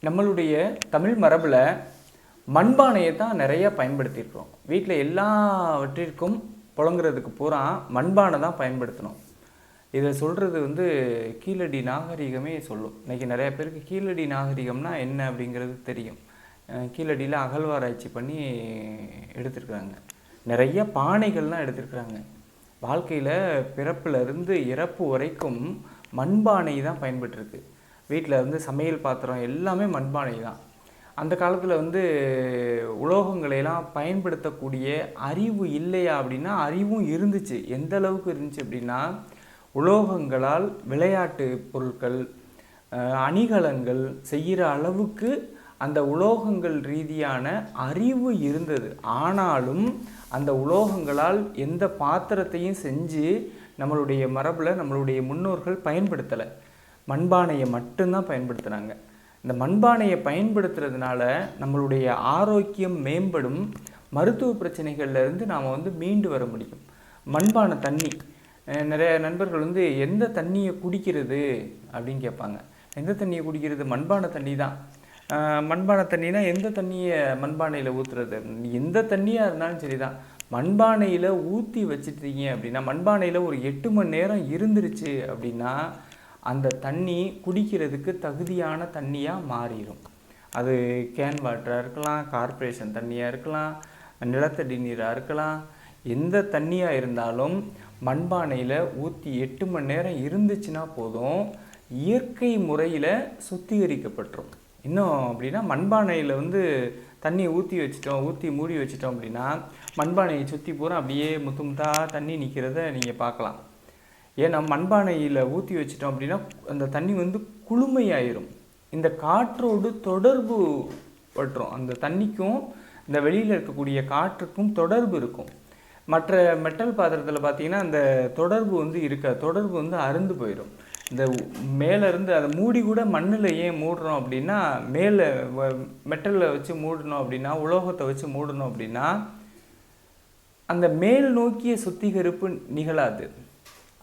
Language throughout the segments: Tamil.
நம்மளுடைய தமிழ் மரபில் மண்பானையை தான் நிறைய பயன்படுத்தியிருக்கிறோம். வீட்டில் எல்லாவற்றிற்கும் புழங்குறதுக்கு பூரா மண்பானை தான் பயன்படுத்தணும். இதை சொல்கிறது கீழடி நாகரிகமே சொல்லும். இன்றைக்கி நிறைய பேருக்கு கீழடி நாகரிகம்னா என்ன அப்படிங்கிறது தெரியும். கீழடியில் அகழ்வாராய்ச்சி பண்ணி எடுத்திருக்கிறாங்க. நிறைய பானைகள்லாம் எடுத்திருக்கிறாங்க. வாழ்க்கையில் பிறப்பிலிருந்து இறப்பு வரைக்கும் மண்பானை தான் பயன்பட்டுருக்கு. வீட்டில் சமையல் பாத்திரம் எல்லாமே மண்பானை தான். அந்த காலத்தில் உலோகங்களையெல்லாம் பயன்படுத்தக்கூடிய அறிவு இல்லையா அப்படின்னா அறிவும் இருந்துச்சு. எந்த அளவுக்கு இருந்துச்சு அப்படின்னா, உலோகங்களால் விளையாட்டு பொருட்கள், அணிகலன்கள் செய்கிற அளவுக்கு அந்த உலோகங்கள் ரீதியான அறிவு இருந்தது. ஆனாலும் அந்த உலோகங்களால் எந்த பாத்திரத்தையும் செஞ்சு நம்மளுடைய மரபில் நம்மளுடைய முன்னோர்கள் பயன்படுத்தலை. மண்பானையை மட்டும்தான் பயன்படுத்துகிறாங்க. இந்த மண்பானையை பயன்படுத்துறதுனால நம்மளுடைய ஆரோக்கியம் மேம்படும். மருத்துவ பிரச்சனைகள்லேருந்து நாம் மீண்டு வர முடியும். மண்பானை தண்ணி, நிறைய நண்பர்கள் எந்த தண்ணியை குடிக்கிறது அப்படின்னு கேட்பாங்க. எந்த தண்ணியை குடிக்கிறது? மண்பானை தண்ணி தான். மண்பானை தண்ணினா எந்த தண்ணியை மண்பானையில் ஊற்றுறது? எந்த தண்ணியாக இருந்தாலும் சரி தான். மண்பானையில் ஊற்றி வச்சுட்டீங்க அப்படின்னா, மண்பானையில் ஒரு 8 மணி நேரம் இருந்துருச்சு அப்படின்னா அந்த தண்ணி குடிக்கிறதுக்கு தகுதியான தண்ணியாக மாறிடும். அது கேன் வாட்டராக இருக்கலாம், கார்ப்பரேஷன் தண்ணியாக இருக்கலாம், நிலத்தடி நீராக இருக்கலாம். எந்த தண்ணியாக இருந்தாலும் மண்பானையில் ஊற்றி 8 மணி நேரம் இருந்துச்சுன்னா போதும், இயற்கை முறையில் சுத்திகரிக்கப்பட்டுரும். இன்னும் அப்படின்னா மண்பானையில் தண்ணி ஊற்றி மூடி வச்சிட்டோம் அப்படின்னா மண்பானையை சுற்றி பூரா அப்படியே முத்து முத்தாக தண்ணி நிற்கிறத நீங்கள் பார்க்கலாம். ஏன்னா மண்பானையில் ஊற்றி வச்சிட்டோம் அப்படின்னா அந்த தண்ணி குளுமையாயிரும். இந்த காற்றோடு தொடர்பு பட்டுரும். அந்த தண்ணிக்கும் இந்த வெளியில் இருக்கக்கூடிய காற்றுக்கும் தொடர்பு இருக்கும். மற்ற மெட்டல் பாத்திரத்தில் பார்த்தீங்கன்னா அந்த தொடர்பு இருக்காது. தொடர்பு அறுந்து போயிடும். இந்த மேலேருந்து அதை மூடி கூட மண்ணில் ஏன் மூடுறோம் அப்படின்னா, மேலே மெட்டலில் வச்சு மூடணும் அப்படின்னா, உலோகத்தை வச்சு மூடணும் அப்படின்னா அந்த மேல் நோக்கிய சுத்திகரிப்பு நிகழாது.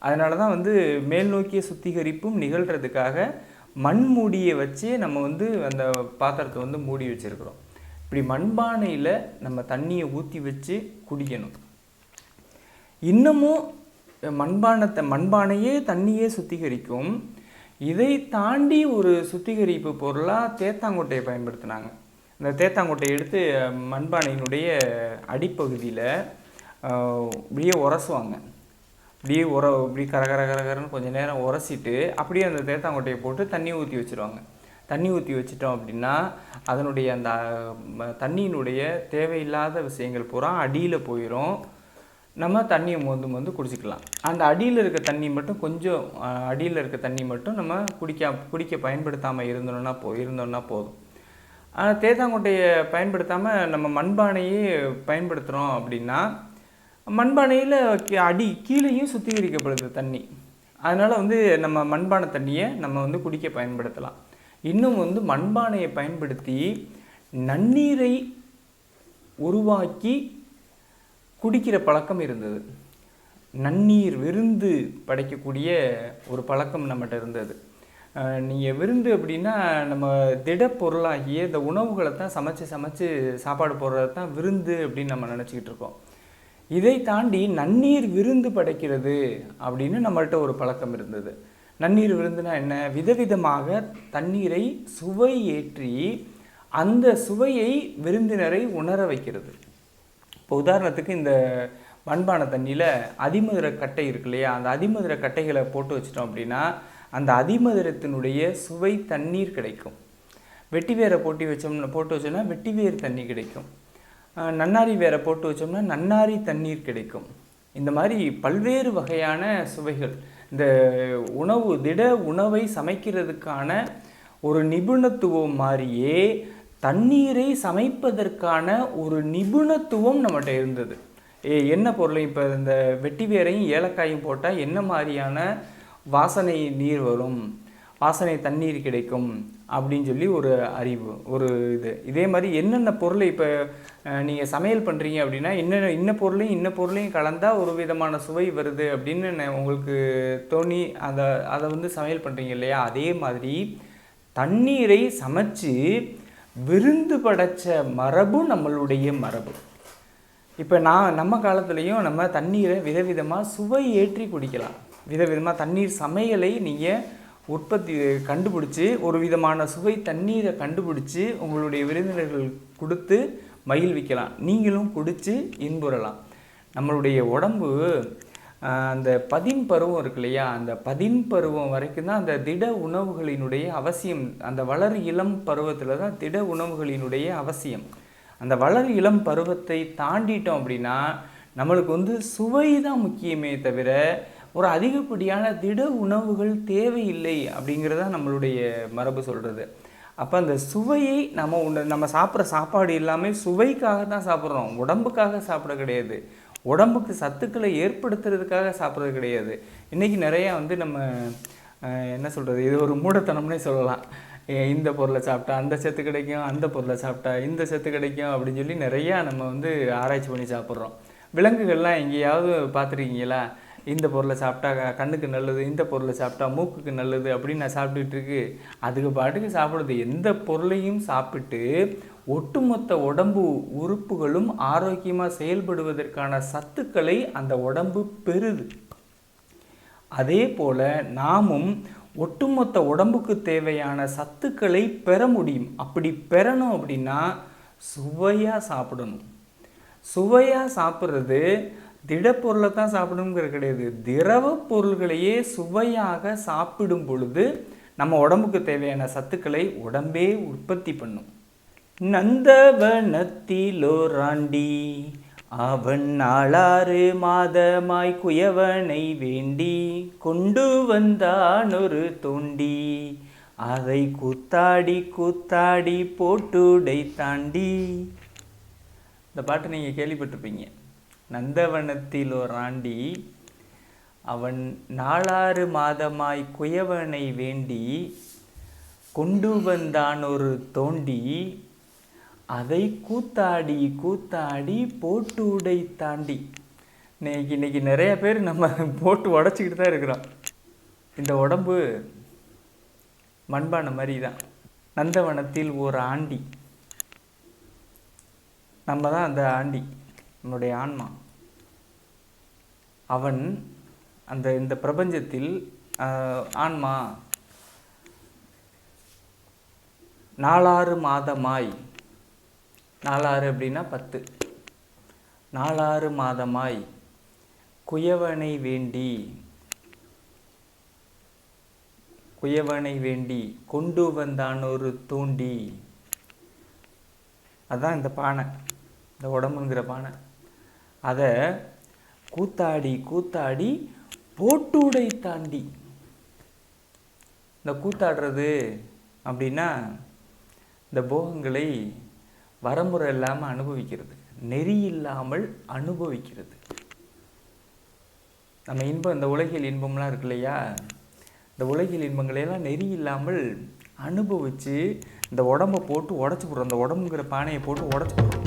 அதனால தான் மேல் நோக்கிய சுத்திகரிப்பும் நிகழ்கிறதுக்காக மண் மூடியை வச்சு நம்ம அந்த பாத்திரத்தை மூடி வச்சுருக்கிறோம். இப்படி மண்பானையில் நம்ம தண்ணியை ஊற்றி வச்சு குடிக்கணும். இன்னமும் மண்பானையே தண்ணியே சுத்திகரிக்கும். இதை தாண்டி ஒரு சுத்திகரிப்பு பொருளாக தேத்தாங்கொட்டையை பயன்படுத்தினாங்க. இந்த தேத்தாங்கொட்டையை எடுத்து மண்பானையினுடைய அடிப்பகுதியில் இப்படியே உரசுவாங்க. இப்படி கரகரன்னு கொஞ்சம் நேரம் உரசிட்டு அப்படியே அந்த தேத்தாங்கொட்டையை போட்டு தண்ணி ஊற்றி வச்சுருவாங்க. தண்ணி ஊற்றி வச்சிட்டோம் அப்படின்னா அதனுடைய அந்த தண்ணியினுடைய தேவையில்லாத விஷயங்கள் பூரா அடியில் போயிடும். நம்ம தண்ணியை மொந்து குடிச்சிக்கலாம். அந்த அடியில் இருக்க தண்ணி மட்டும் கொஞ்சம் அடியில் இருக்க தண்ணி மட்டும் நம்ம குடிக்க பயன்படுத்தாமல் இருந்தோம்னா போதும். ஆனால் தேத்தாங்கொட்டையை பயன்படுத்தாமல் நம்ம மண்பானையே பயன்படுத்துகிறோம் அப்படின்னா மண்பானையில் கீழேயும் சுத்திகரிக்கப்படுது தண்ணி. அதனால் நம்ம மண்பானை தண்ணியை நம்ம குடிக்க பயன்படுத்தலாம். இன்னும் மண்பானையை பயன்படுத்தி நன்னீரை உருவாக்கி குடிக்கிற பழக்கம் இருந்தது. நன்னீர் விருந்து படைக்கக்கூடிய ஒரு பழக்கம் நம்மகிட்ட இருந்தது. நீங்கள் விருந்து அப்படின்னா நம்ம திடப்பொருளாகிய இந்த உணவுகளை தான் சமைச்சு சாப்பாடு போடுறது தான் விருந்து அப்படின்னு நம்ம நினச்சிக்கிட்டு இருக்கோம். இதை தாண்டி நன்னீர் விருந்து படைக்கிறது அப்படின்னு நம்மள்கிட்ட ஒரு பழக்கம் இருந்தது. நன்னீர் விருந்துனா என்ன? விதவிதமாக தண்ணீரை சுவை ஏற்றி அந்த சுவையை விருந்தினரை உணர வைக்கிறது. இப்போ உதாரணத்துக்கு இந்த மண்பானை தண்ணியில் அதிமதுர கட்டை இருக்கு இல்லையா, அந்த அதிமதுர கட்டைகளை போட்டு வச்சிட்டோம் அப்படின்னா அந்த அதிமதுரத்தினுடைய சுவை தண்ணீர் கிடைக்கும். வெட்டி வேரை போட்டு வச்சோம்னா வெட்டி வேர் தண்ணி கிடைக்கும். நன்னாரி வேரை போட்டு வச்சோம்னா நன்னாரி தண்ணீர் கிடைக்கும். இந்த மாதிரி பல்வேறு வகையான சுவைகள். இந்த திட உணவை சமைக்கிறதுக்கான ஒரு நிபுணத்துவம் மாதிரியே தண்ணீரை சமைப்பதற்கான ஒரு நிபுணத்துவம் நம்மகிட்ட இருந்தது. என்ன பொருளை இப்போ இந்த வெட்டி வேரையும் ஏலக்காயும் போட்டால் என்ன மாதிரியான வாசனை நீர் வரும், வாசனை தண்ணீர் கிடைக்கும் அப்படின்னு சொல்லி ஒரு அறிவு, ஒரு இதே மாதிரி என்னென்ன பொருளை இப்போ நீங்கள் சமையல் பண்ணுறீங்க அப்படின்னா இன்ன பொருளையும் கலந்தால் ஒரு விதமான சுவை வருது அப்படின்னு உங்களுக்கு தோணி அதை சமையல் பண்ணுறீங்க இல்லையா. அதே மாதிரி தண்ணீரை சமைச்சு விருந்து படைச்ச மரபு நம்மளுடைய மரபு. இப்போ நம்ம காலத்துலேயும் நம்ம தண்ணீரை விதவிதமாக சுவை ஏற்றி குடிக்கலாம். விதவிதமாக தண்ணீர் சமையலை நீங்கள் கண்டுபிடிச்சி ஒரு விதமான சுவை தண்ணீரை கண்டுபிடிச்சி உங்களுடைய விருந்தினர்கள் கொடுத்து மகிழ்விக்கலாம். நீங்களும் குடித்து இன்புறலாம். நம்மளுடைய உடம்பு அந்த பதின்பருவம் இருக்கு இல்லையா, அந்த பதின்பருவம் வரைக்கும் தான் அந்த திட உணவுகளினுடைய அவசியம். அந்த வளர் இளம் பருவத்தில் தான் திட உணவுகளினுடைய அவசியம். அந்த வளர் இளம் பருவத்தை தாண்டிட்டோம் அப்படின்னா நம்மளுக்கு சுவை தான் முக்கியமே தவிர ஒரு அதிகப்படியான திட உணவுகள் தேவையில்லை அப்படிங்கிறத நம்மளுடைய மரபு சொல்கிறது. அப்போ அந்த சுவையை நம்ம சாப்பிட்ற சாப்பாடு எல்லாமே சுவைக்காக தான் சாப்பிட்றோம், உடம்புக்காக சாப்பிட கிடையாது. உடம்புக்கு சத்துக்களை ஏற்படுத்துறதுக்காக சாப்பிட்றது கிடையாது. இன்றைக்கி நிறையா நம்ம என்ன சொல்கிறது, இது ஒரு மூடத்தனம்னே சொல்லலாம். இந்த பொருளை சாப்பிட்டா அந்த சத்து கிடைக்கும், அந்த பொருளை சாப்பிட்டா இந்த சத்து கிடைக்கும் அப்படின்னு சொல்லி நிறையா நம்ம ஆராய்ச்சி பண்ணி சாப்பிட்றோம். விலங்குகள்லாம் எங்கேயாவது பார்த்துருக்கீங்களா, இந்த பொருளை சாப்பிட்டா கண்ணுக்கு நல்லது, இந்த பொருளை சாப்பிட்டா மூக்குக்கு நல்லது அப்படின்னு நான் சாப்பிட்டுட்டு இருக்கு. அதுக்கு பாட்டுக்கு சாப்பிடுது. எந்த பொருளையும் சாப்பிட்டு ஒட்டுமொத்த உடம்பு உறுப்புகளும் ஆரோக்கியமாக செயல்படுவதற்கான சத்துக்களை அந்த உடம்பு பெறுது. அதே போல் நாமும் ஒட்டுமொத்த உடம்புக்கு தேவையான சத்துக்களை பெற முடியும். அப்படி பெறணும் அப்படின்னா சுவையாக சாப்பிடணும். சுவையாக சாப்பிட்றது திடப்பொருளை தான் சாப்பிடணுங்கிறது கிடையாது. திரவ பொருள்களையே சுவையாக சாப்பிடும் பொழுது நம்ம உடம்புக்கு தேவையான சத்துக்களை உடம்பே உற்பத்தி பண்ணும். நந்தவனத்திலோராண்டி அவன் 4 மாதமாய் குயவனை வேண்டி கொண்டு வந்தான் ஒரு தோண்டி, அதை கூத்தாடி கூத்தாடி போட்டுடை தாண்டி. இந்த பாட்டு நீங்கள் கேள்விப்பட்டிருப்பீங்க. நந்தவனத்திலோராண்டி அவன் 4 மாதமாய் குயவனை வேண்டி கொண்டு வந்தான் ஒரு தோண்டி, அதை கூத்தாடி கூத்தாடி போட்டுடை தாண்டி. இன்னைக்கு நிறைய பேர் நம்ம போட்டு உடச்சிக்கிட்டு தான் இருக்கிறோம். இந்த உடம்பு மண்பானை மாதிரி தான். நந்தவனத்தில் ஒரு ஆண்டி, நம்ம தான் அந்த ஆண்டி, நம்மளுடைய ஆன்மா. அவன் இந்த பிரபஞ்சத்தில் ஆன்மா 4 மாதமாய், 4 அப்படின்னா 10, 4 மாதமாய் குயவனை வேண்டி கொண்டு வந்தான் ஒரு தோண்டி. அதுதான் இந்த பானை, இந்த உடம்புங்கிற பானை. அதை கூத்தாடி கூத்தாடி போட்டுடை தாண்டி. இந்த கூத்தாடுறது அப்படின்னா இந்த போகங்களை வரமுறை இல்லாமல் அனுபவிக்கிறது, நெறி இல்லாமல் அனுபவிக்கிறது. நம்ம இன்பம், இந்த உலகில் இன்பம்லாம் இருக்கு இல்லையா, இந்த உலகில் இன்பங்களையெல்லாம் நெறி இல்லாமல் அனுபவித்து இந்த உடம்பை போட்டு உடச்சி போடுறோம். அந்த உடம்புங்கிற பானையை போட்டு உடச்சி போடுறோம்.